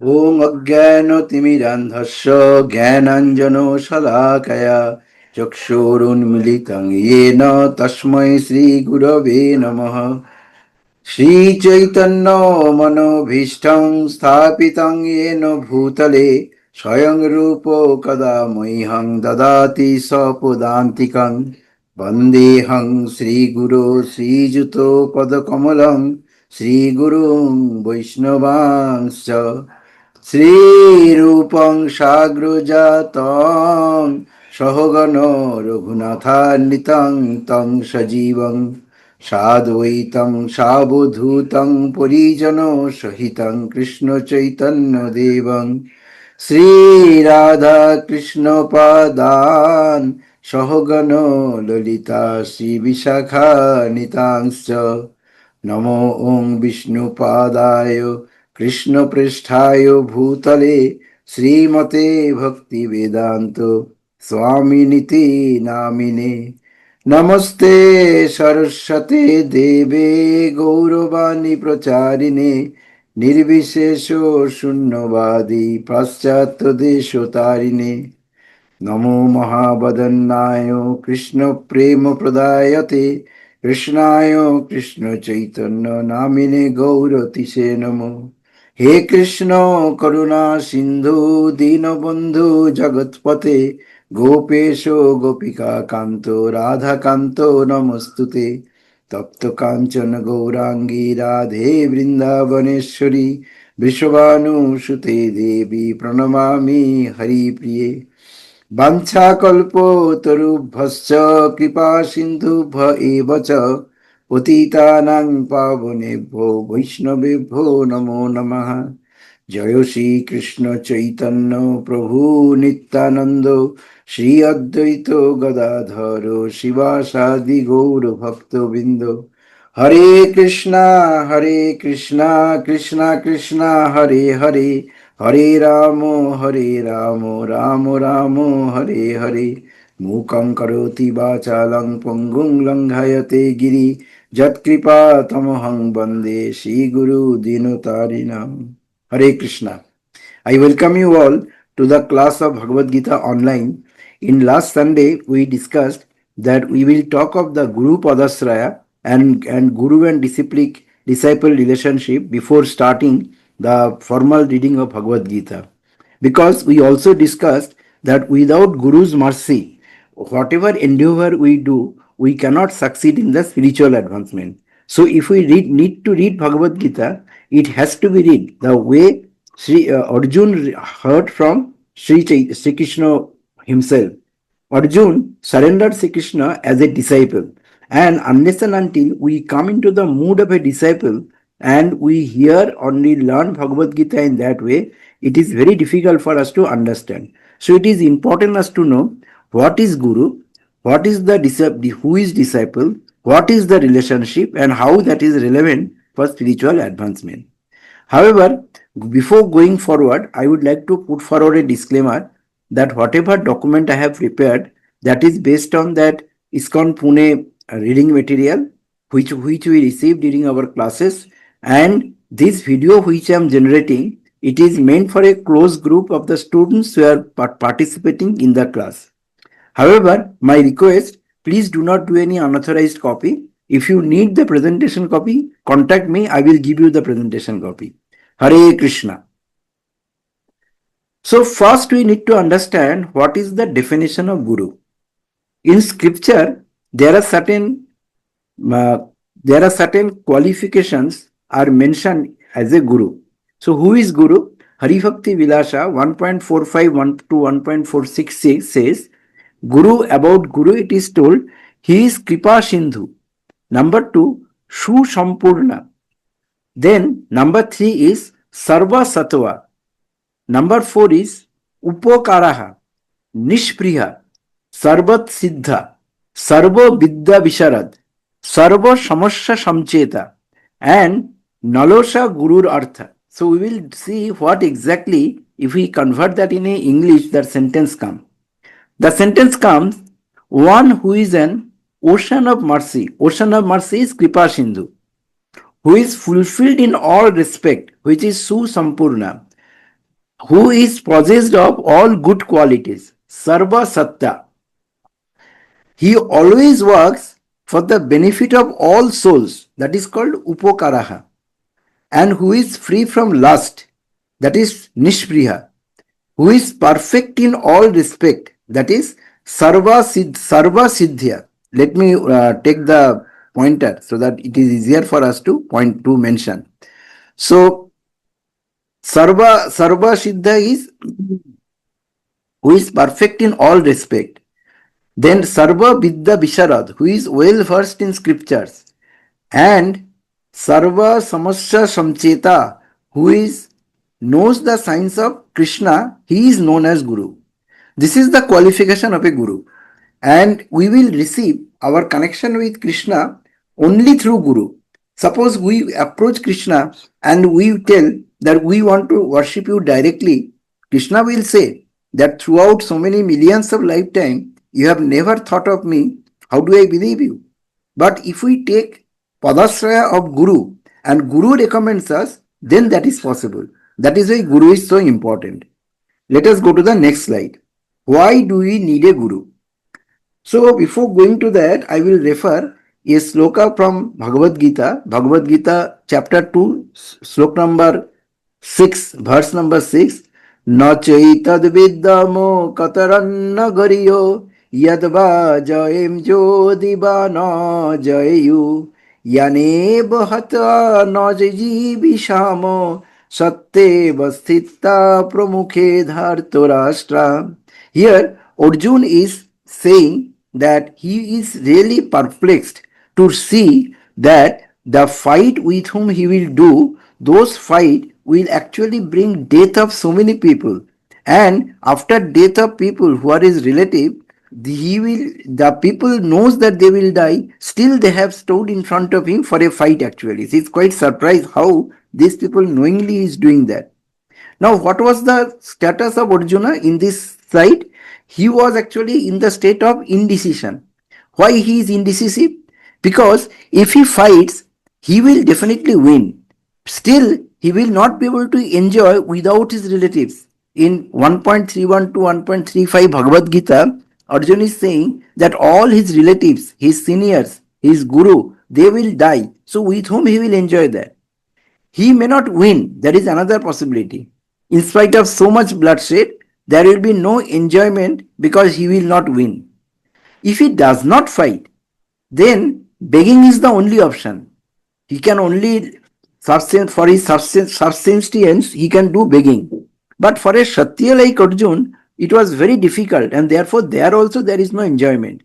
ॐ अज्ञानतिमिरान्धस्य ज्ञानाञ्जनशलाकया चक्षुरुन्मिलितं येन तस्मै श्रीगुरवे नमः। श्रीचैतन्यमनोभीष्टं स्थापितं येन भूतले स्वयं रूपो कदा मह्यं ददाति स्वपदान्तिकं। वन्देऽहं श्रीगुरो श्रीयुतो पदकमलं श्रीगुरुं वैष्णवांश्च श्रीरूपं साग्रजातं सहगण रघुनाथान्वितं तं सजीवं साद्वैतं सावधूतं परिजनो सहितं कृष्णचैतन्यदेवं श्रीराधाकृष्णपादान् सहगण ललिता श्रीविशाखान्वितांश्च नमो ॐ विष्णुपादाय कृष्णपृष्ठाय भूतले श्रीमते भक्तिवेदान्त स्वामिनिति नामिने। नमस्ते सरस्वते देवे गौरवाणी प्रचारिणे निर्विशेषो शून्यवादी पाश्चात्यदेशतारिणे नमो महावदन्नाय कृष्ण प्रेम प्रदायते कृष्णाय कृष्ण चैतन्य नामिने गौरतिसे नमो। हे कृष्ण करुणा सिंधु दीनबंधु जगत्पते गोपेश गोपिका कांतो राधा कांतो नमस्तुते। तप्त कांचन गौरांगी राधे वृंदावनेश्वरी विश्वानुसुते देवी प्रणमामि हरिप्रिये। वाञ्छाकल्पतरुभ्यश्च कृपा सिन्धुभ्य एव च पतितानां पावनेभ्यो वैष्णवेभ्यो नमो नमः। जय श्री कृष्ण चैतन्य प्रभु नित्यानंद श्री अद्वैत गदाधर शिवासादि गौर भक्तवृंद। हरे कृष्णा कृष्णा कृष्णा हरे हरे हरे राम राम राम हरे हरे। मूकं करोति वाचालं पङ्गुं लङ्घयते गिरि यत्कृपा तमहं वन्दे श्रीगुरु दीनतारिणम्। Hare Krishna. I welcome you all to the class of Bhagavad Gita online. In last Sunday, we discussed that we will talk of the Guru Padasraya and Guru and disciple relationship before starting the formal reading of Bhagavad Gita. Because we also discussed that without Guru's mercy, whatever endeavor we do, we cannot succeed in the spiritual advancement. So if we need to read Bhagavad Gita, it has to be read the way Arjun heard from Sri Krishna himself. Arjun surrendered Sri Krishna as a disciple. And unless and until we come into the mood of a disciple and we hear only learn Bhagavad Gita in that way, it is very difficult for us to understand. So it is important us to know what is Guru, what is the who is disciple, what is the relationship, and how that is relevant for spiritual advancement. However, before going forward, I would like to put forward a disclaimer that whatever document I have prepared, that is based on that ISKCON Pune reading material which we received during our classes, and this video which I am generating, it is meant for a close group of the students who are participating in the class. However, my request, please do not do any unauthorized copy. If you need the presentation copy, contact me. I will give you the presentation copy. Hare Krishna. So first we need to understand what is the definition of Guru. In scripture, there are certain qualifications are mentioned as a Guru. So who is Guru? Haribhakti Vilasa 1.45 to 1.466 says, Guru, about Guru it is told, he is Kripa Sindhu. Number 2, Shu Sampurna. Then number 3 is Sarva Sattva. Number 4 is Upokaraha, Nishpriya, Sarvat Siddha, Sarva Vidya Visharad, Sarva Samasya Samcheta, and Nalosha Gurur Artha. So we will see what exactly, if we convert that in English, that sentence comes. The sentence comes, one who is an ocean of mercy. Ocean of mercy is Kripa Sindhu, who is fulfilled in all respect, which is Su Sampurna. who is possessed of all good qualities, Sarva Satya. He always works for the benefit of all souls, that is called Upokaraha, and who is free from lust, that is Nishpriya, who is perfect in all respect, that is Sarva Siddhya. Let me take the pointer so that it is easier for us to point to mention. So Sarva Siddha is who is perfect in all respect. Then Sarva Vidya Visharad, who is well versed in scriptures. And Sarva Samasya Samcheta, who is knows the science of Krishna, he is known as Guru. This is the qualification of a Guru. And we will receive our connection with Krishna only through Guru. Suppose we approach Krishna and we tell that we want to worship you directly, Krishna will say that throughout so many millions of lifetime, you have never thought of me. How do I believe you? But if we take Padasraya of Guru and Guru recommends us, then that is possible. That is why Guru is so important. Let us go to the next slide. Why do we need a Guru? So before going to that, I will refer a sloka from Bhagavad Gita chapter 2, slok number 6, verse number 6. Na chaitad viddamo kataranna gariyo yadva jayem jodiba na jayu yane bahata na jijibishamo satte vasthita pramukhe dhartarashtra. Here Arjun is saying that he is really perplexed to see that the fight with whom he will do, those fight will actually bring death of so many people. And after death of people who are his relative, the people knows that they will die, still they have stood in front of him for a fight actually. He is quite surprised how these people knowingly is doing that. Now, what was the status of Arjuna in this side? He was actually in the state of indecision. Why he is indecisive? Because if he fights, he will definitely win. Still, he will not be able to enjoy without his relatives. In 1.31 to 1.35 Bhagavad Gita, Arjuna is saying that all his relatives, his seniors, his guru, they will die. So with whom he will enjoy that? He may not win. That is another possibility. In spite of so much bloodshed, there will be no enjoyment because he will not win. If he does not fight, then begging is the only option. He can only for his subsistence, he can do begging. But for a Kshatriya like Arjun, it was very difficult, and therefore there also there is no enjoyment.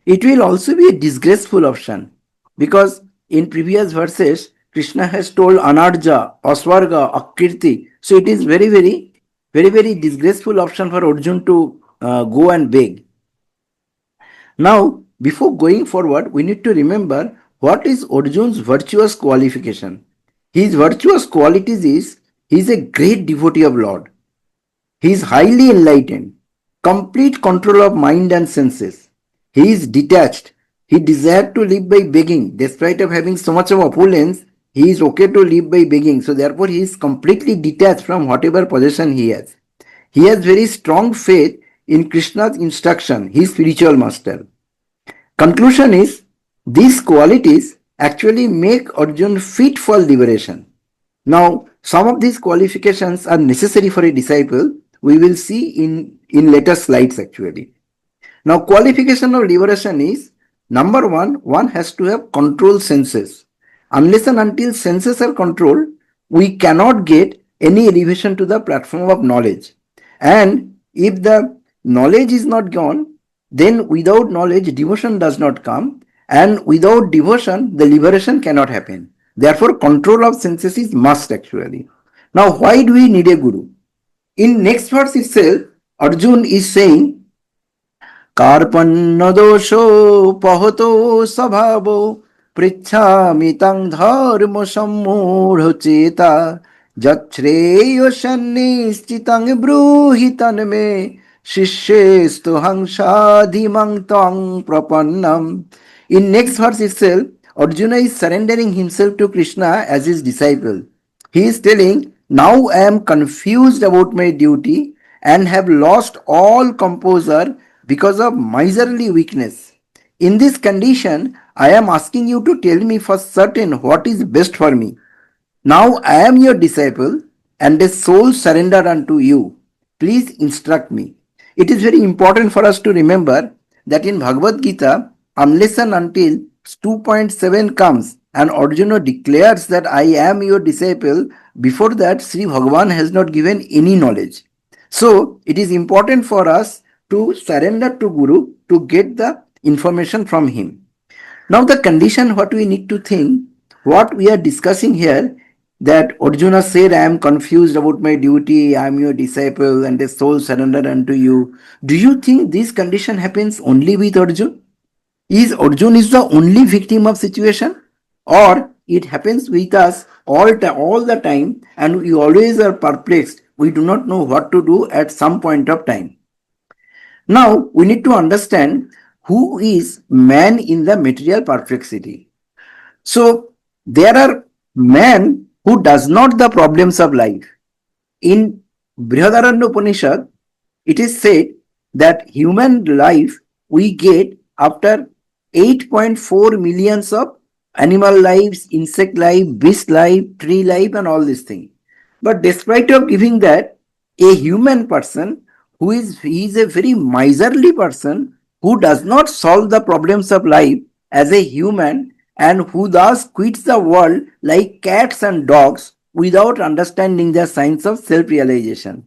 It will also be a disgraceful option because in previous verses, Krishna has told Anarja, Aswarga, Akirti. So it is very disgraceful option for Arjun to go and beg. Now, before going forward, we need to remember what is Arjun's virtuous qualification. His virtuous qualities is he is a great devotee of Lord. He is highly enlightened, complete control of mind and senses. He is detached. He desired to live by begging. Despite of having so much of opulence, he is okay to live by begging. So therefore, he is completely detached from whatever possession he has. He has very strong faith in Krishna's instruction, his spiritual master. Conclusion is, these qualities actually make Arjun fit for liberation. Now, some of these qualifications are necessary for a disciple. We will see in later slides actually. Now, qualification of liberation is, number one has to have control senses. Unless and until senses are controlled, we cannot get any elevation to the platform of knowledge. And if the knowledge is not gone, then without knowledge, devotion does not come. And without devotion, the liberation cannot happen. Therefore, control of senses is must actually. Now, why do we need a guru? In next verse itself, Arjun is saying, Karpanna dosho pahato sabhavo pritchami tang dharma sammudha cheta jachreyo shannischitang bruhitan me shishyestu hangshadhimang tang prapannam. In next verse itself, Arjuna is surrendering himself to Krishna as his disciple. He is telling Now I am confused about my duty and have lost all composure because of miserly weakness. In this condition, I am asking you to tell me for certain what is best for me. Now I am your disciple and a soul surrendered unto you. Please instruct me. It is very important for us to remember that in Bhagavad Gita, unless and until 2.7 comes and Arjuna declares that I am your disciple, before that Sri Bhagavan has not given any knowledge. So it is important for us to surrender to Guru to get the information from him. Now the condition what we need to think, what we are discussing here, that Arjuna said, I am confused about my duty, I am your disciple and a soul surrendered unto you. Do you think this condition happens only with Arjuna? Is Arjuna is the only victim of situation? Or it happens with us all the time and we always are perplexed. We do not know what to do at some point of time. Now we need to understand who is man in the material perplexity. So there are men who does not the problems of life. In Brihadaranya Upanishad, it is said that human life we get after 8.4 millions of animal lives, insect life, beast life, tree life and all these things. But despite of giving that, a human person he is a very miserly person who does not solve the problems of life as a human and who thus quits the world like cats and dogs without understanding the signs of self-realization.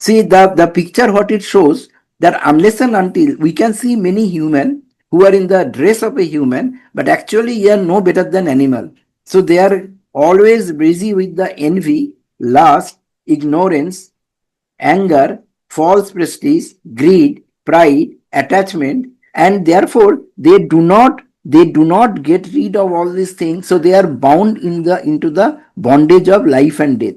See the picture what it shows, that unless and until we can see many human who are in the dress of a human but actually they are no better than animal. So they are always busy with the envy, lust, ignorance, anger, false prestige, greed, pride, attachment, and therefore they do not get rid of all these things, so they are bound into the bondage of life and death.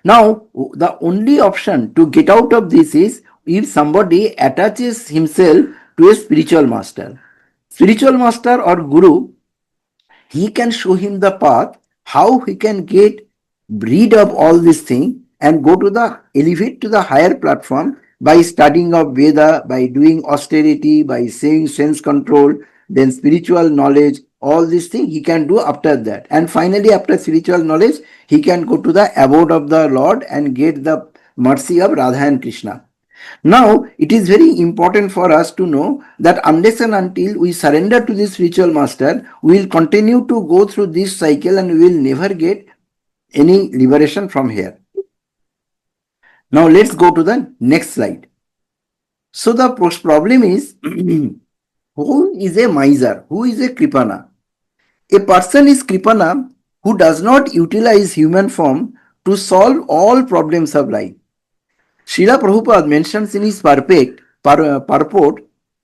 Now the only option to get out of this is if somebody attaches himself to a spiritual master. Spiritual master or guru, he can show him the path how he can get rid of all these things and go to the elevate to the higher platform by studying of Veda, by doing austerity, by saying sense control, then spiritual knowledge, all these things he can do after that. And finally, after spiritual knowledge, he can go to the abode of the Lord and get the mercy of Radha and Krishna. Now, it is very important for us to know that unless and until we surrender to this spiritual master, we will continue to go through this cycle and we will never get any liberation from here. Now, let's go to the next slide. So, the problem is who is a miser? Who is a kripana? A person is kripana who does not utilize human form to solve all problems of life. Srila Prabhupada mentions in his purport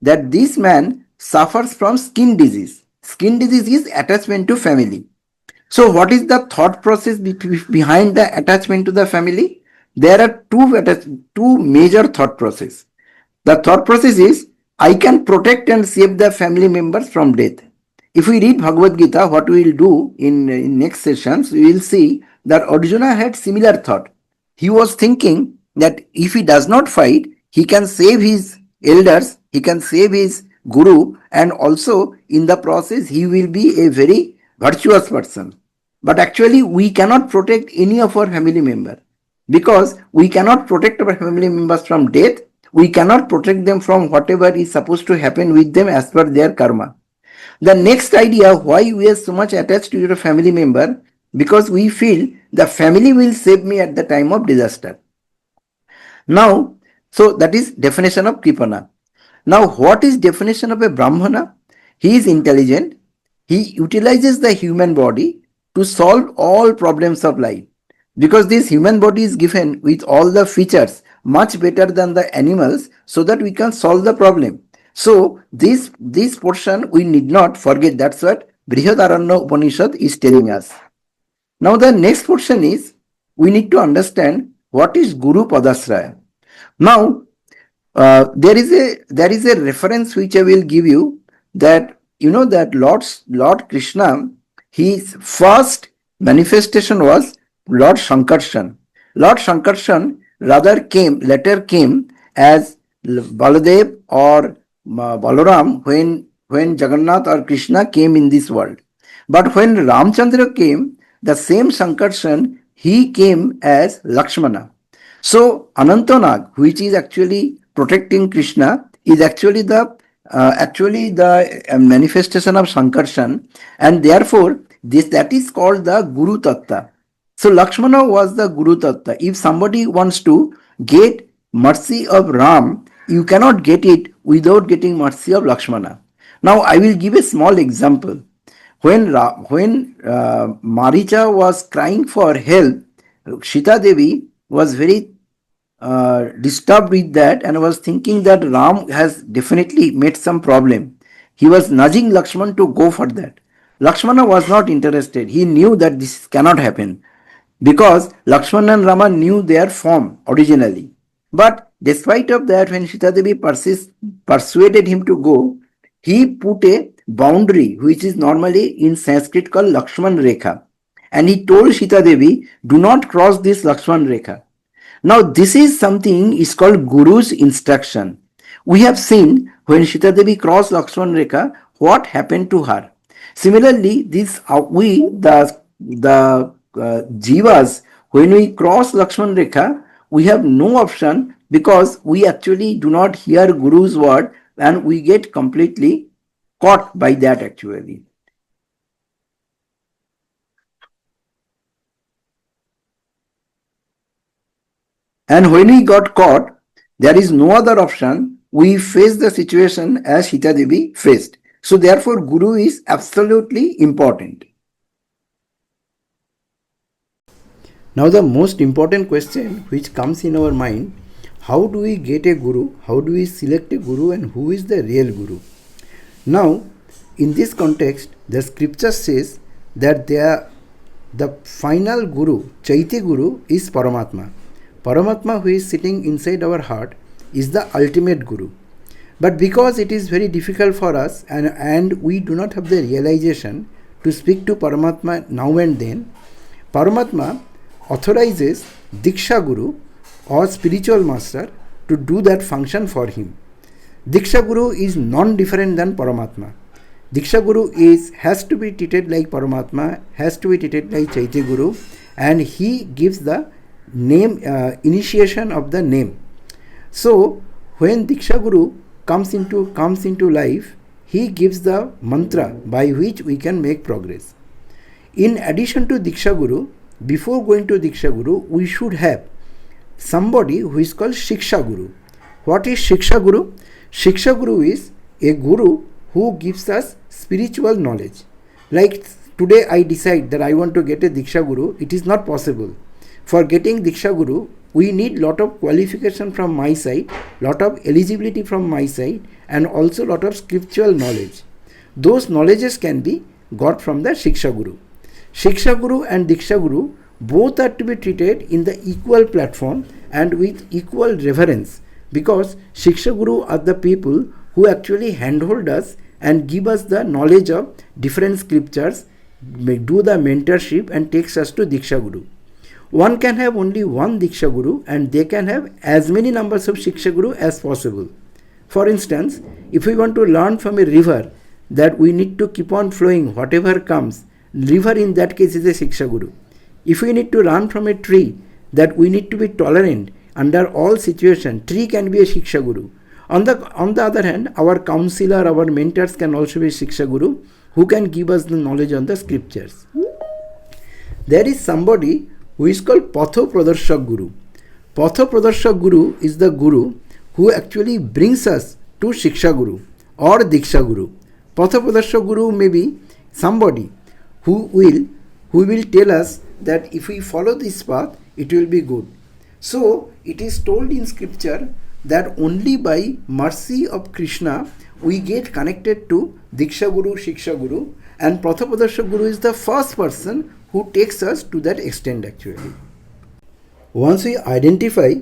that this man suffers from skin disease. Skin disease is attachment to family. So what is the thought process behind the attachment to the family? There are two major thought process. The thought process is, I can protect and save the family members from death. If we read Bhagavad Gita, what we will do in next sessions, we will see that Arjuna had similar thought. He was thinking that if he does not fight, he can save his elders, he can save his guru, and also in the process he will be a very virtuous person. But actually we cannot protect any of our family member, because we cannot protect our family members from death. We cannot protect them from whatever is supposed to happen with them as per their karma. The next idea, why we are so much attached to your family member, because we feel the family will save me at the time of disaster. Now, so that is definition of kripana. Now, what is definition of a brahmana? He is intelligent. He utilizes the human body to solve all problems of life, because this human body is given with all the features much better than the animals, so that we can solve the problem. So this portion we need not forget. That's what Brihadaranya Upanishad is telling us. Now the next portion is, we need to understand what is Guru Padasraya. Now there is a reference which I will give you, that that Lord Krishna, his first manifestation was Lord Sankarshan. Lord Sankarshan later came as Baladev or Balaram when Jagannath or Krishna came in this world. But when Ramchandra came, the same Sankarshan, he came as Lakshmana. So Anantanag, which is actually protecting Krishna, is actually the manifestation of Sankarshan, and therefore that is called the Guru Tattva. So Lakshmana was the Guru Tattva. If somebody wants to get mercy of Ram, you cannot get it without getting mercy of Lakshmana. Now I will give a small example. When Maricha was crying for help, Sita Devi was very disturbed with that and was thinking that Ram has definitely made some problem. He was nudging Lakshman to go for that. Lakshmana was not interested. He knew that this cannot happen because Lakshmana and Rama knew their form originally. But despite of that, when Sita Devi persuaded him to go, he put a boundary which is normally in Sanskrit called Lakshman Rekha. And he told Sita Devi, do not cross this Lakshman Rekha. Now this is something is called Guru's instruction. We have seen when Sita Devi crossed Lakshman Rekha, what happened to her. Similarly, the jivas, when we cross Lakshman Rekha, we have no option because we actually do not hear Guru's word and we get completely caught by that actually. And when we got caught, there is no other option. We face the situation as Sita Devi faced. So therefore, Guru is absolutely important. Now the most important question which comes in our mind, how do we get a Guru? How do we select a Guru and who is the real Guru? Now, in this context, the scripture says that the final Guru, Chaitya Guru, is Paramatma. Paramatma, who is sitting inside our heart, is the ultimate Guru. But because it is very difficult for us and we do not have the realization to speak to Paramatma now and then, Paramatma authorizes Diksha Guru or spiritual master to do that function for him. Diksha Guru is non-different than Paramatma. Diksha Guru has to be treated like Paramatma, has to be treated like Chaitya Guru, and he gives the name initiation of the name. So when Diksha Guru comes into life, he gives the mantra by which we can make progress. In addition to Diksha Guru, before going to Diksha Guru, we should have somebody who is called Shiksha Guru. What is Shiksha Guru? Shiksha Guru is a Guru who gives us spiritual knowledge. Like today I decide that I want to get a Diksha Guru, it is not possible. For getting Diksha Guru, we need lot of qualification from my side, lot of eligibility from my side, and also lot of scriptural knowledge. Those knowledges can be got from the Shiksha Guru. Shiksha Guru and Diksha Guru both are to be treated in the equal platform and with equal reverence, because Shiksha Guru are the people who actually handhold us and give us the knowledge of different scriptures, do the mentorship and takes us to Diksha Guru. One can have only one Diksha Guru and they can have as many numbers of Shiksha Guru as possible. For instance, if we want to learn from a river that we need to keep on flowing whatever comes, river in that case is a Shiksha Guru. If we need to learn from a tree that we need to be tolerant under all situations, tree can be a Shiksha Guru. On the other hand, our counselor, our mentors can also be Shiksha Guru who can give us the knowledge on the scriptures. There is somebody who is called Patho Pradarshak Guru. Patho Pradarshak Guru is the Guru who actually brings us to Shiksha Guru or Diksha Guru. Patho Pradarshak Guru may be somebody who will tell us that if we follow this path, it will be good. So it is told in scripture that only by mercy of Krishna we get connected to Diksha Guru, Shiksha Guru, and Patho Pradarshak Guru is the first person who takes us to that extent actually. Once we identify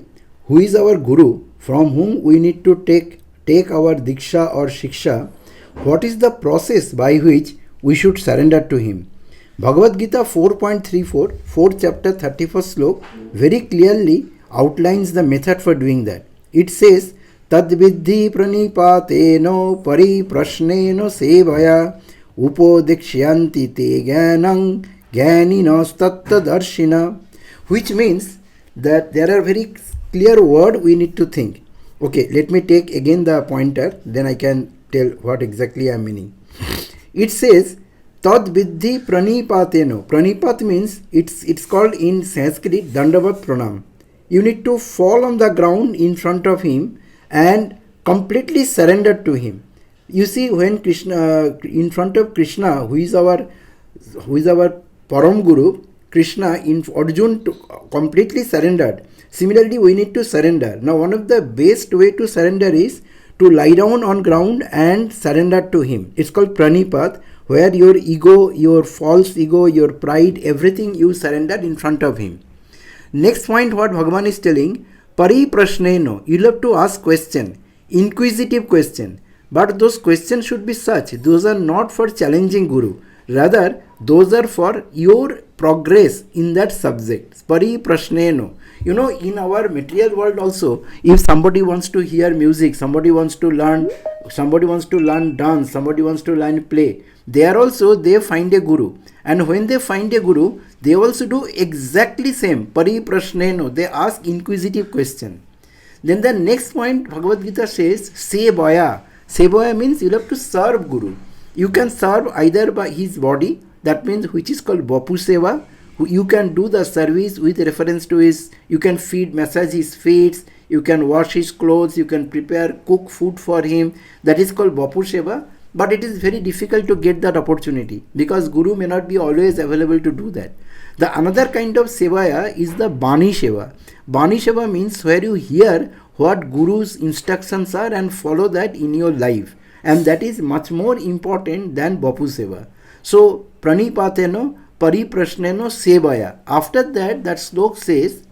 who is our Guru, from whom we need to take our Diksha or Shiksha, what is the process by which we should surrender to him? Bhagavad Gita 4.34, 4th chapter 31st slok, very clearly outlines the method for doing that. It says, Tad viddhi pranipateno pariprashneno sevaya upodiksyanti te jnanam jnaninos tattadarshina, which means that there are very clear word we need to think. Okay, let me take again the pointer, then I can tell what exactly I am meaning. It says, Tad viddhi pranipateno. Pranipat means it's called in Sanskrit Dandavat Pranam. You need to fall on the ground in front of him and completely surrender to him. You see, when Krishna, in front of Krishna, who is our Param Guru, Krishna in Arjun completely surrendered. Similarly, we need to surrender. Now, one of the best way to surrender is to lie down on ground and surrender to him. It's called pranipat, where your ego, your false ego, your pride, everything you surrender in front of him. Next point, what Bhagavan is telling, pariprashneno, you'll have to ask question, inquisitive question. But those questions should be such, those are not for challenging Guru. Rather, those are for your progress in that subject. Pariprashneno. You know, in our material world also, if somebody wants to hear music, somebody wants to learn dance, somebody wants to learn play, there also they find a guru. And when they find a guru, they also do exactly same. Pariprashneno. They ask inquisitive question. Then the next point, Bhagavad Gita says, Sevaya. Sevaya means you have to serve Guru. You can serve either by his body, that means which is called Bapu Seva. You can do the service with reference to his, you can massage his feet, you can wash his clothes, you can cook food for him. That is called Bapu Seva. But it is very difficult to get that opportunity because Guru may not be always available to do that. The another kind of Sevaya is the Bani Seva. Bani Seva means where you hear what Guru's instructions are and follow that in your life. And that is much more important than Bapu Seva. So, Pranipateno, Pariprashneno, Sevaya. After that, that slok says,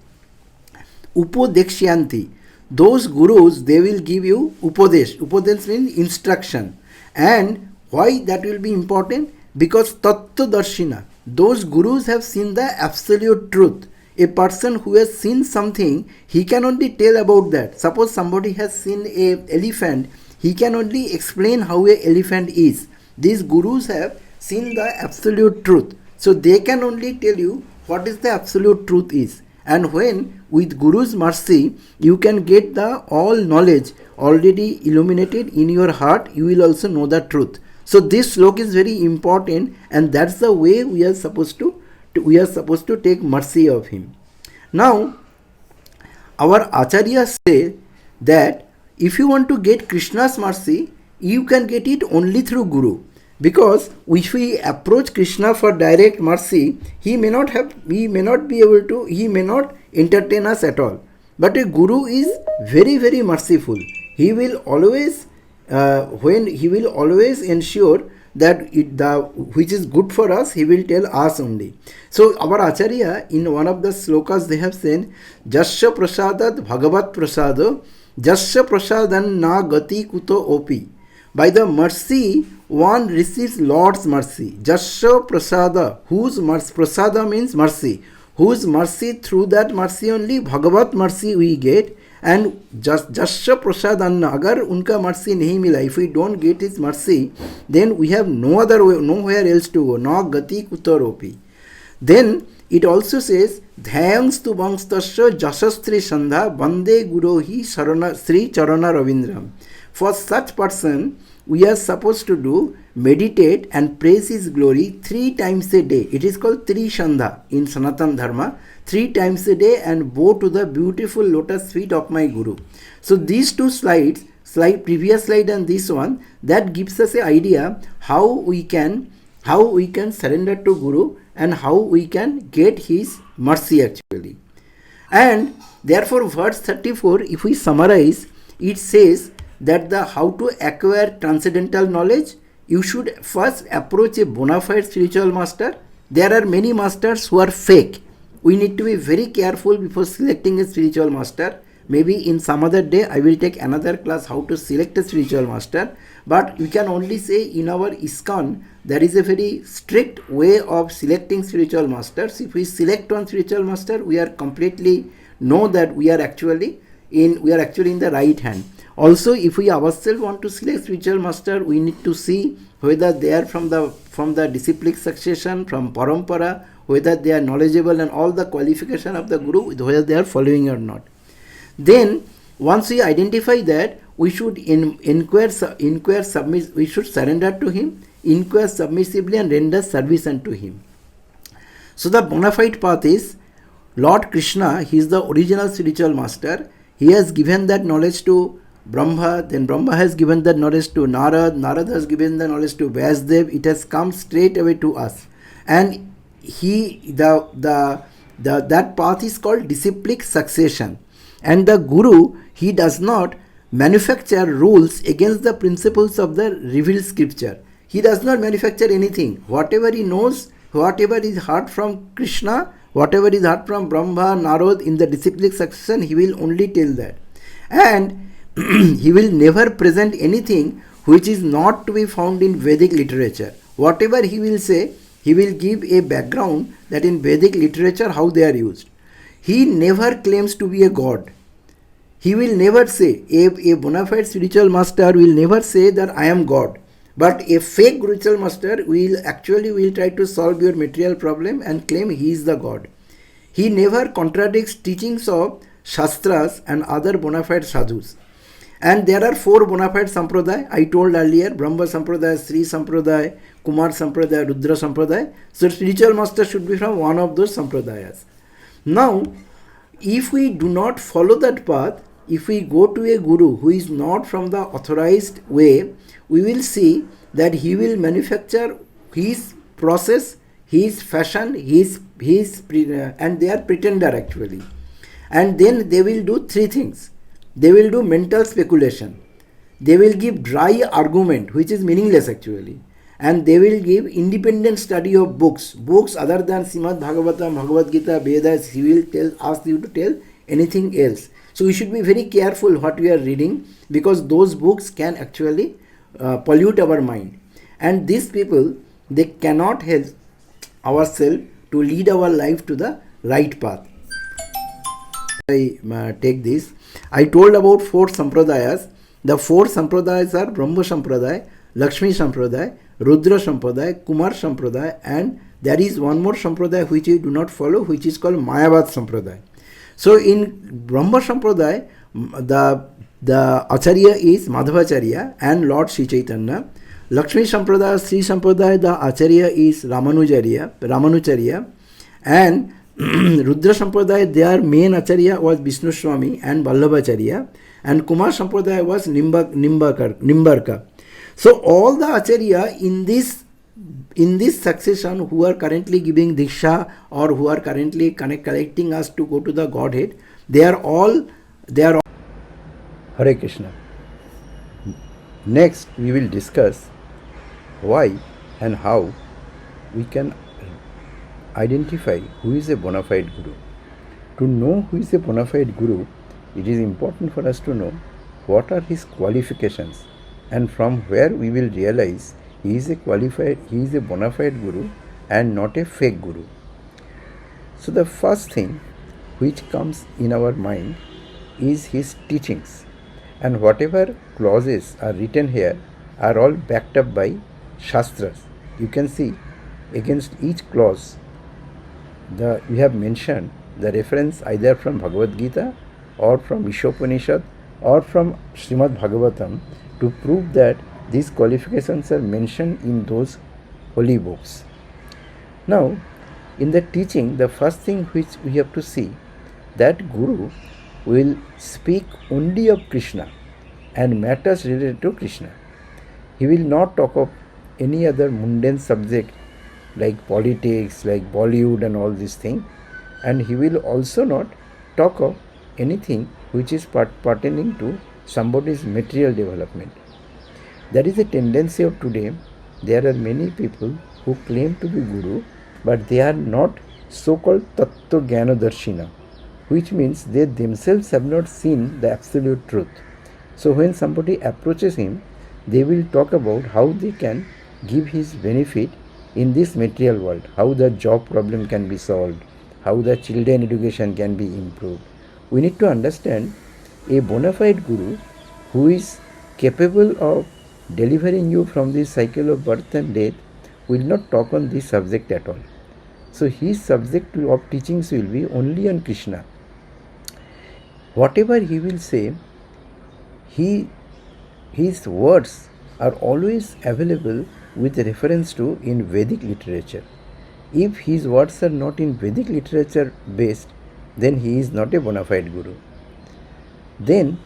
Upodeksyanti. Those Gurus, they will give you Upodesh. Upodesh means instruction. And why that will be important? Because Tattva Darshina. Those Gurus have seen the absolute truth. A person who has seen something, he can only tell about that. Suppose somebody has seen an elephant, he can only explain how an elephant is. These Gurus have seen the absolute truth. So they can only tell you what is the absolute truth is. And when with Guru's mercy, you can get the all knowledge already illuminated in your heart, you will also know the truth. So this slok is very important, and that's the way we are supposed to take mercy of him. Now, our acharyas say that if you want to get Krishna's mercy, you can get it only through Guru. Because if we approach Krishna for direct mercy, he may not entertain us at all. But a Guru is very, very merciful. He will always ensure that which is good for us, he will tell us only. So our Acharya, in one of the slokas, they have said, Jasya prasadat bhagavat prasado, Jasya prasadan na gati kuto opi. By the mercy, one receives Lord's mercy. Jasya prasada, whose mercy, prasada means mercy. Whose mercy, through that mercy only, Bhagavat mercy we get. And Jasya prasadanna, agar unka mercy nahi mila, if we don't get his mercy, then we have no other way, nowhere else to go. Na gati kutaropi. Then it also says, Dhyanstu bangstasya jasastri sandha bande gurohi sri charana ravindram. For such person, we are supposed to do meditate and praise his glory 3 times a day. It is called Tri Shandha in Sanatan Dharma. 3 times a day and bow to the beautiful lotus feet of my Guru. So these two slides, previous slide and this one, that gives us an idea how we can surrender to Guru and how we can get his mercy actually. And therefore verse 34, if we summarize, it says that how to acquire transcendental knowledge, you should first approach a bona fide spiritual master. There are many masters who are fake. We need to be very careful before selecting a spiritual master. Maybe in some other day I will take another class how to select a spiritual master. But we can only say in our ISKCON there is a very strict way of selecting spiritual masters. If we select one spiritual master, we are completely know that we are actually in the right hand. Also, if we ourselves want to select spiritual master, we need to see whether they are from the disciplic succession, from parampara, whether they are knowledgeable and all the qualification of the guru, whether they are following or not. Then once we identify that, we should we should surrender to him, inquire submissively and render service unto him. So the bona fide path is Lord Krishna. He is the original spiritual master. He has given that knowledge to Brahma, then Brahma has given that knowledge to Narad, Narad has given the knowledge to Vyasdev. It has come straight away to us, and that path is called disciplic succession. And the Guru, he does not manufacture rules against the principles of the revealed scripture. He does not manufacture anything. Whatever he knows, whatever is heard from Krishna, whatever is heard from Brahma, Narad in the disciplic succession, he will only tell that. And he will never present anything which is not to be found in Vedic literature. Whatever he will say, he will give a background that in Vedic literature how they are used. He never claims to be a god. He will never say, a bona fide spiritual master will never say that I am God. But a fake spiritual master will try to solve your material problem and claim he is the God. He never contradicts teachings of Shastras and other bona fide sadhus. And there are 4 bona fide sampradaya. I told earlier, Brahma sampradaya, Sri sampradaya, Kumar sampradaya, Rudra sampradaya. So spiritual master should be from one of those sampradayas. Now, if we do not follow that path, if we go to a guru who is not from the authorized way, we will see that he will manufacture his process, his fashion, and they are pretender actually. And then they will do 3 things. They will do mental speculation. They will give dry argument, which is meaningless actually. And they will give independent study of books other than Srimad Bhagavatam, Bhagavad Gita, Vedas. He will ask you to tell anything else. So we should be very careful what we are reading, because those books can actually pollute our mind. And these people, they cannot help ourselves to lead our life to the right path. I take this. I told about 4 sampradayas. The 4 sampradayas are Brahma sampradaya, Lakshmi sampradaya, Rudra sampradaya, Kumar sampradaya, and there is one more sampradaya which we do not follow, which is called Mayavad sampradaya. So in Brahma sampradaya, the Acharya is Madhvacharya and Lord Sri Chaitanya. Lakshmi sampradaya, Sri sampradaya, the Acharya is Ramanucharya, and Rudra sampradaya, their main Acharya was Vishnu Swami and Vallabhacharya, and Kumar sampradaya was Nimbarka. So all the Acharya in this succession who are currently giving Diksha or who are currently collecting us to go to the Godhead, they are all Hare Krishna. Next we will discuss why and how we can identify who is a bona fide guru. To know who is a bona fide guru, it is important for us to know what are his qualifications, and from where we will realize he is a bona fide guru and not a fake guru. So the first thing which comes in our mind is his teachings, and whatever clauses are written here are all backed up by Shastras. You can see against each clause we have mentioned the reference either from Bhagavad Gita or from Ishopanishad or from Srimad Bhagavatam to prove that these qualifications are mentioned in those holy books. Now, in the teaching, the first thing which we have to see, that Guru will speak only of Krishna and matters related to Krishna. He will not talk of any other mundane subject like politics, like Bollywood and all these things, and he will also not talk of anything which is pertaining to somebody's material development. That is a tendency of today. There are many people who claim to be Guru, but they are not so-called Tattva Jnana Darshina. which means they themselves have not seen the absolute truth. So when somebody approaches him, they will talk about how they can give his benefit in this material world, how the job problem can be solved, how the children education can be improved. We need to understand a bona fide guru who is capable of delivering you from this cycle of birth and death will not talk on this subject at all. So his subject of teachings will be only on Krishna. Whatever he will say, his words are always available with reference to in Vedic literature. If his words are not in Vedic literature based, then he is not a bona fide guru. Then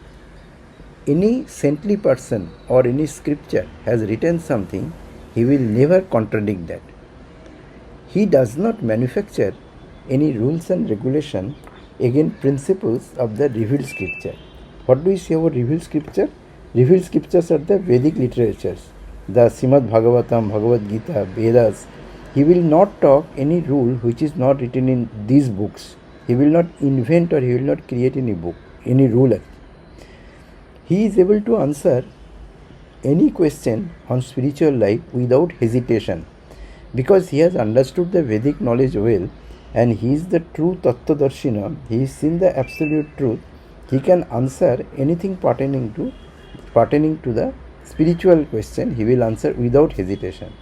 any saintly person or any scripture has written something, he will never contradict that. He does not manufacture any rules and regulation against principles of the revealed scripture. What do we say about revealed scripture? Revealed scriptures are the Vedic literatures, the Srimad Bhagavatam, Bhagavad Gita, Vedas. He will not talk any rule which is not written in these books. He will not invent or he will not create any book, any rule. He is able to answer any question on spiritual life without hesitation, because he has understood the Vedic knowledge well and he is the true Tattvadarshina. He has seen the absolute truth. He can answer anything pertaining to the spiritual question. He will answer without hesitation.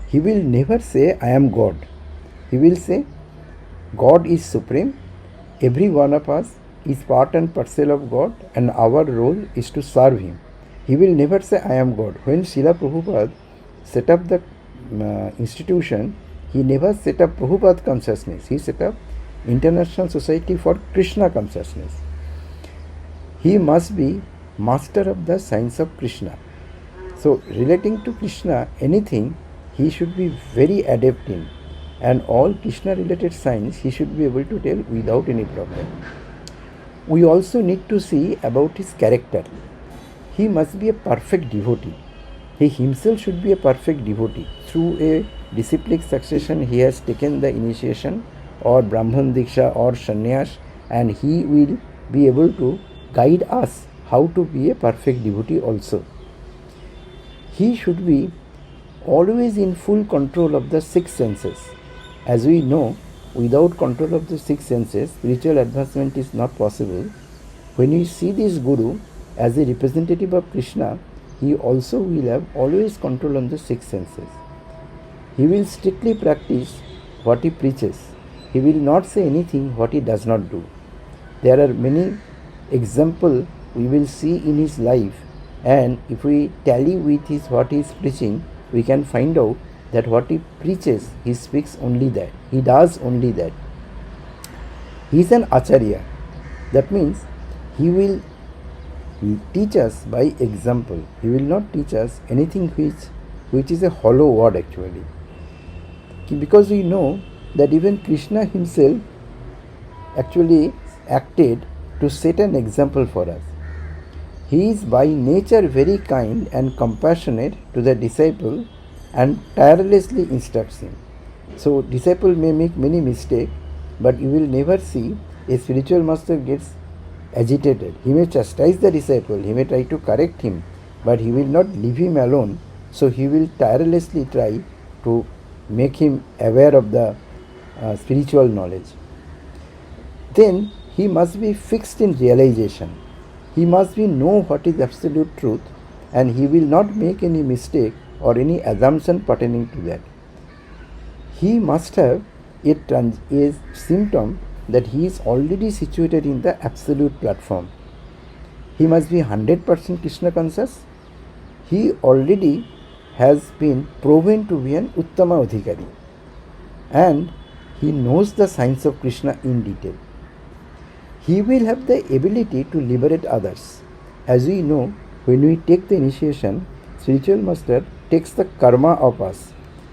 He will never say, I am God. He will say, God is supreme. Every one of us is part and parcel of God and our role is to serve Him. He will never say, I am God. When Srila Prabhupada set up the institution, he never set up Prabhupada consciousness. He set up International Society for Krishna Consciousness. He must be master of the science of Krishna. So relating to Krishna, anything he should be very adept in, and all Krishna related science he should be able to tell without any problem. We also need to see about his character. He must be a perfect devotee. He himself should be a perfect devotee. Through a disciplic succession he has taken the initiation or Brahman Diksha or Sannyas, and he will be able to guide us how to be a perfect devotee also. He should be always in full control of the six senses. As we know, without control of the six senses, spiritual advancement is not possible. When we see this Guru as a representative of Krishna, he also will have always control on the six senses. He will strictly practice what he preaches. He will not say anything what he does not do. There are many examples we will see in his life, and if we tally with what he is preaching, we can find out that what he preaches, he speaks only that. He does only that. He is an acharya. That means he will teach us by example. He will not teach us anything which is a hollow word actually. Because we know that even Krishna himself actually acted to set an example for us. He is by nature very kind and compassionate to the disciple and tirelessly instructs him. So disciple may make many mistakes, but you will never see a spiritual master gets agitated. He may chastise the disciple, he may try to correct him, but he will not leave him alone. So he will tirelessly try to make him aware of the spiritual knowledge. Then he must be fixed in realization. He must be know what is absolute truth, and he will not make any mistake or any assumption pertaining to that. He must have a symptom that he is already situated in the absolute platform. He must be 100% Krishna conscious. He already has been proven to be an Uttama Adhikari, and he knows the science of Krishna in detail. He will have the ability to liberate others. As we know, when we take the initiation, spiritual master takes the karma of us,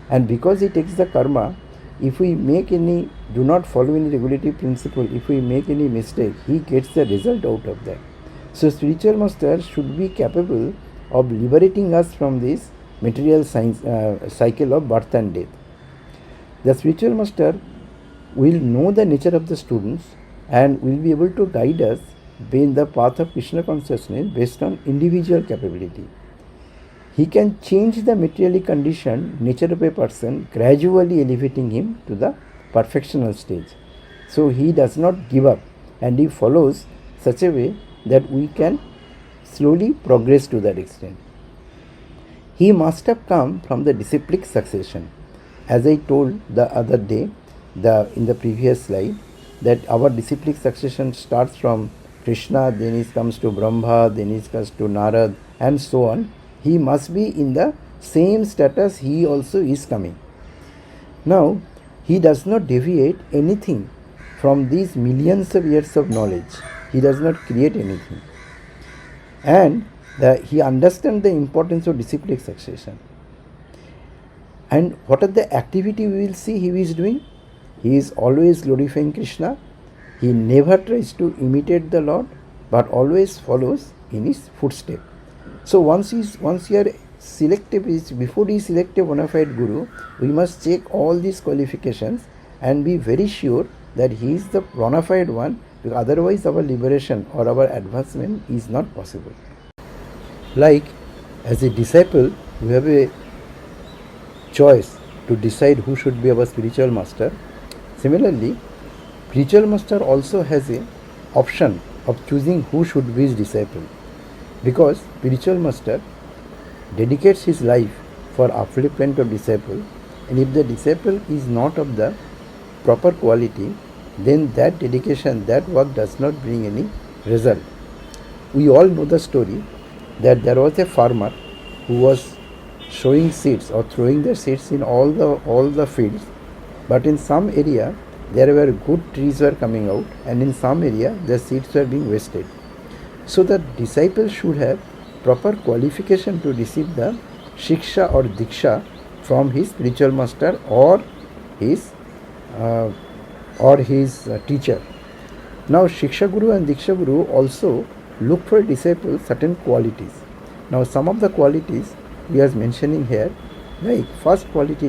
and because he takes the karma, if we do not follow any regulative principle, if we make any mistake, he gets the result out of that. So spiritual master should be capable of liberating us from this material cycle of birth and death. The spiritual master will know the nature of the students. and will be able to guide us in the path of Krishna consciousness based on individual capability. He can change the materially conditioned nature of a person, gradually elevating him to the perfectional stage. So he does not give up, and he follows such a way that we can slowly progress to that extent. He must have come from the disciplic succession. As I told the other day, in the previous slide, that our disciplic succession starts from Krishna, then it comes to Brahma, then it comes to Narad, and so on. He must be in the same status he also is coming. Now, he does not deviate anything from these millions of years of knowledge. He does not create anything. And he understands the importance of disciplic succession. And what are the activity we will see he is doing? He is always glorifying Krishna. He never tries to imitate the Lord, but always follows in his footsteps. So once you are selective, before he select a bona fide guru, we must check all these qualifications and be very sure that he is the bona fide one, because otherwise our liberation or our advancement is not possible. Like as a disciple, we have a choice to decide who should be our spiritual master. Similarly, spiritual master also has a option of choosing who should be his disciple, because spiritual master dedicates his life for upliftment of disciple, and if the disciple is not of the proper quality, then that dedication, that work does not bring any result. We all know the story that there was a farmer who was sowing seeds or throwing the seeds in all the fields, but in some area there were good trees were coming out, and in some area the seeds were being wasted. So the disciple should have proper qualification to receive the shiksha or diksha from his spiritual master or his teacher. Now Shiksha Guru and Diksha Guru also look for disciples certain qualities. Now some of the qualities we are mentioning here, like first quality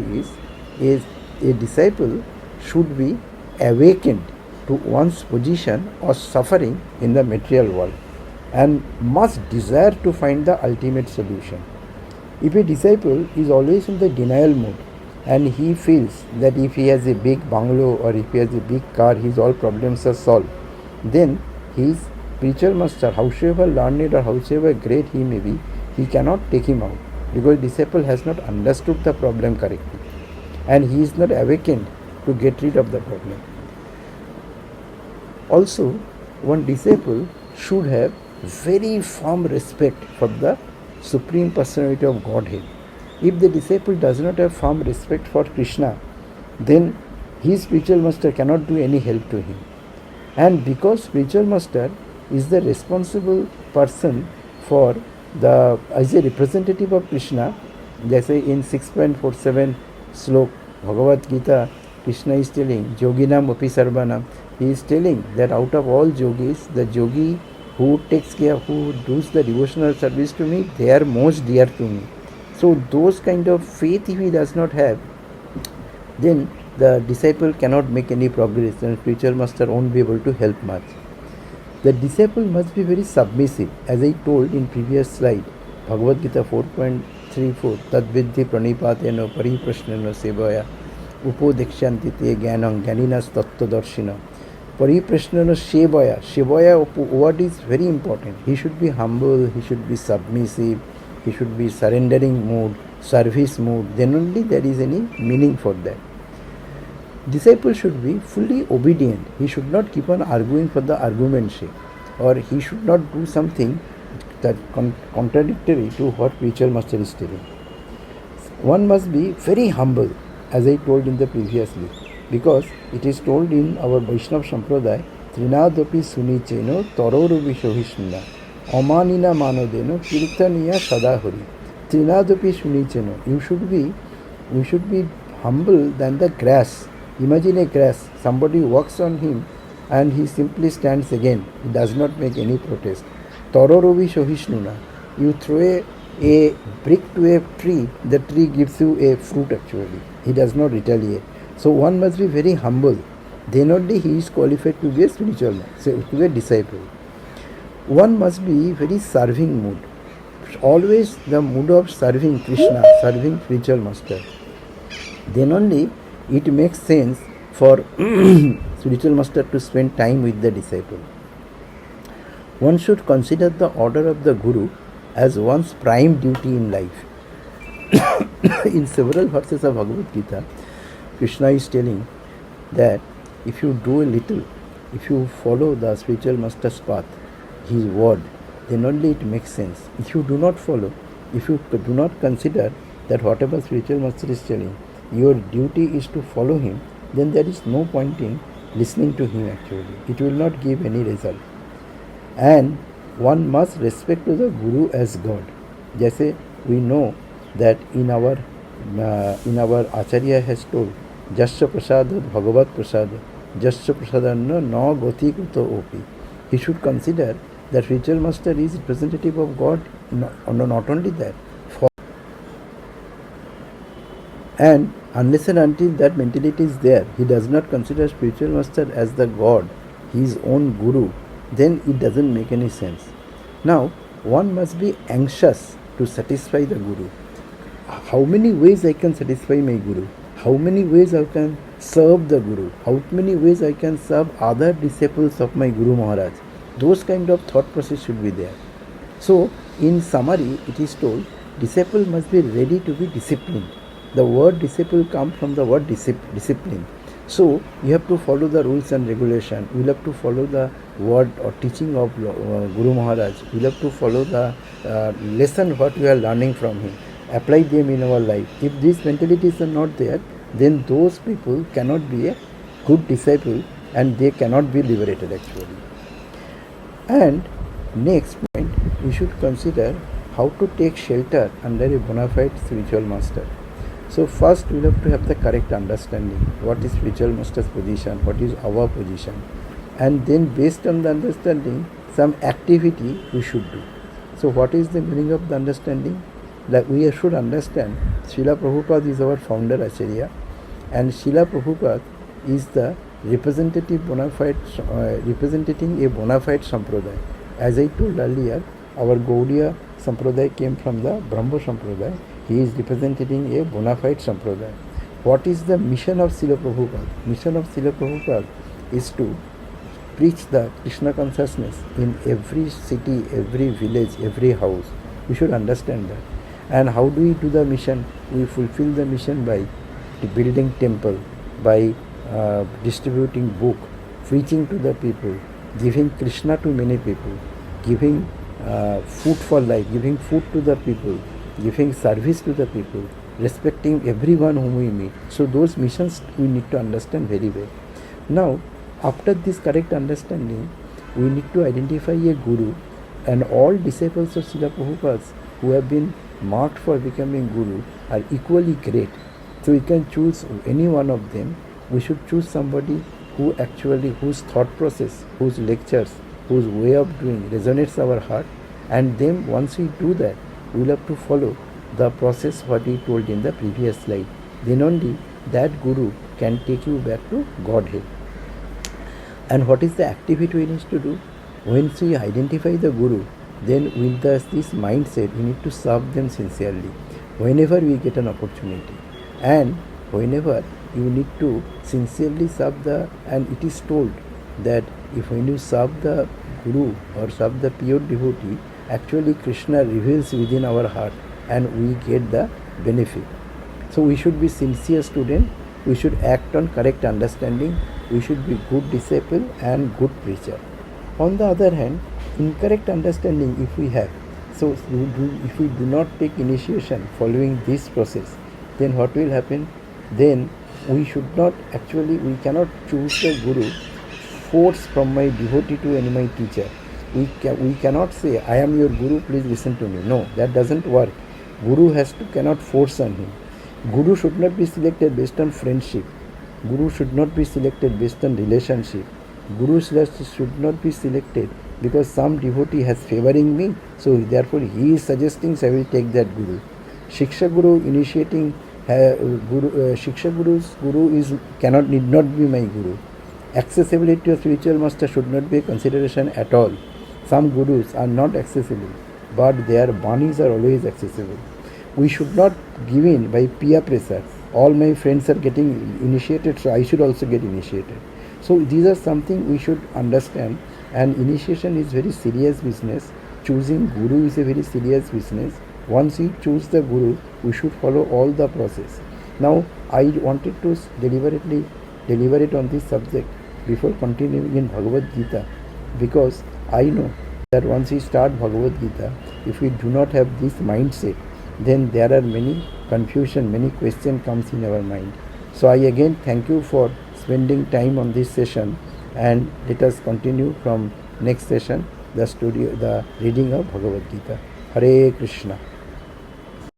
is a disciple should be awakened to one's position or suffering in the material world and must desire to find the ultimate solution. If a disciple is always in the denial mode and he feels that if he has a big bungalow or if he has a big car, his all problems are solved, then his spiritual master, howsoever learned or howsoever great he may be, he cannot take him out, because disciple has not understood the problem correctly and he is not awakened to get rid of the problem. Also, one disciple should have very firm respect for the Supreme Personality of Godhead. If the disciple does not have firm respect for Krishna, then his spiritual master cannot do any help to him. And because spiritual master is the responsible person for as a representative of Krishna, they say in 6.47 slok Bhagavad Gita, Krishna is telling, Yoginam api sarvanam, he is telling that out of all yogis, the yogi who takes care, who does the devotional service to me, they are most dear to me. So those kind of faith if he does not have, then the disciple cannot make any progress and spiritual master won't be able to help much. The disciple must be very submissive, as I told in previous slide, Bhagavad Gita 4.34, Tadvidhi pranipatena pariprashnena sevaya upodekshanti te jnanam jnaninas tattvadarshina. Pariprashnena sevaya, what is very important? He should be humble, he should be submissive, he should be surrendering mood, service mood, then only there is any meaning for that. Disciple should be fully obedient. He should not keep on arguing for the argument's sake, or he should not do something that contradictory to what spiritual master is telling. One must be very humble, as I told in the previously, because it is told in our Vaishnava Sampradaya, Trinadapi sunicheno tororubi shohishnuna amanina manodeno kirtaniya sadahuri. Trinadapi sunicheno. You should be humble than the grass. Imagine a grass, somebody walks on him and he simply stands again. He does not make any protest. Tororubi shohishnuna. You throw a brick to a tree, the tree gives you a fruit actually. He does not retaliate. So one must be very humble. then only he is qualified to be a spiritual master, to be a disciple. One must be very serving mood, always the mood of serving Krishna, serving spiritual master. Then only it makes sense for spiritual master to spend time with the disciple. One should consider the order of the Guru as one's prime duty in life. In several verses of Bhagavad Gita, Krishna is telling that if you do a little, if you follow the spiritual master's path, his word, then only it makes sense. If you do not follow, if you do not consider that whatever spiritual master is telling, your duty is to follow him, then there is no point in listening to him actually. It will not give any result. And one must respect to the Guru as God. Jaise we know that in our Acharya has told, Jasya Prasada Bhagavad Prasada, Jasya Prasadanna na goti kuto opi. He should consider that spiritual master is representative of God, not only that. And unless and until that mentality is there, he does not consider spiritual master as the God, his own Guru, then it doesn't make any sense. Now, one must be anxious to satisfy the Guru. How many ways I can satisfy my Guru? How many ways I can serve the Guru? How many ways I can serve other disciples of my Guru Maharaj? Those kind of thought process should be there. So, in summary, it is told, disciple must be ready to be disciplined. The word disciple comes from the word discipline. So, you have to follow the rules and regulation. You will have to follow the word or teaching of Guru Maharaj. You will have to follow the lesson what we are learning from him. Apply them in our life. If these mentalities are not there, then those people cannot be a good disciple and they cannot be liberated actually. And next point, we should consider how to take shelter under a bona fide spiritual master. So first we will have to have the correct understanding. What is spiritual master's position? What is our position? And then based on the understanding, some activity we should do. So what is the meaning of the understanding? Like we should understand, Srila Prabhupada is our founder Acharya, and Srila Prabhupada is the representative representing a bona fide sampradaya. As I told earlier, our Gaudiya sampradaya came from the Brahma sampradaya. He is representing a bona fide sampradaya. What is the mission of Srila Prabhupada? Mission of Srila Prabhupada is to preach the Krishna consciousness in every city, every village, every house. We should understand that. And how do we do the mission? We fulfill the mission by building temple, by distributing book, preaching to the people, giving Krishna to many people, giving food for life, giving food to the people, giving service to the people, respecting everyone whom we meet. So those missions we need to understand very well. Now, after this correct understanding, we need to identify a Guru, and all disciples of Srila Prabhupada who have been marked for becoming Guru are equally great. So we can choose any one of them. We should choose somebody who actually, whose thought process, whose lectures, whose way of doing resonates our heart, and then once we do that, we will have to follow the process what we told in the previous slide. Then only that Guru can take you back to Godhead. And what is the activity we need to do? Once we identify the Guru, then with this mindset, we need to serve them sincerely whenever we get an opportunity. And whenever you need to sincerely serve and it is told that if when you serve the Guru or serve the pure devotee, actually Krishna reveals within our heart and we get the benefit. So we should be sincere student, we should act on correct understanding, we should be good disciple and good preacher. On the other hand, incorrect understanding if we have, so if we do not take initiation following this process, then what will happen? Then we should not actually, we cannot choose the Guru, force from my devotee to any my teacher. We cannot say, I am your Guru, please listen to me. No, that doesn't work. Guru cannot force on him. Guru should not be selected based on friendship. Guru should not be selected based on relationship. Guru should not be selected because some devotee has favoring me, so therefore he is suggesting, so I will take that Guru. Shiksha Guru initiating Shiksha Guru's Guru need not be my Guru. Accessibility of spiritual master should not be a consideration at all. Some gurus are not accessible, but their banis are always accessible. We should not give in by peer pressure. All my friends are getting initiated, so I should also get initiated. So these are something we should understand, and initiation is very serious business. Choosing guru is a very serious business. Once we choose the guru, we should follow all the process. Now I wanted to deliberately deliberate on this subject before continuing in Bhagavad Gita, because I know that once we start Bhagavad Gita, if we do not have this mindset, then there are many confusion, many questions comes in our mind. So I again thank you for spending time on this session, and let us continue from next session, the reading of Bhagavad Gita. Hare Krishna.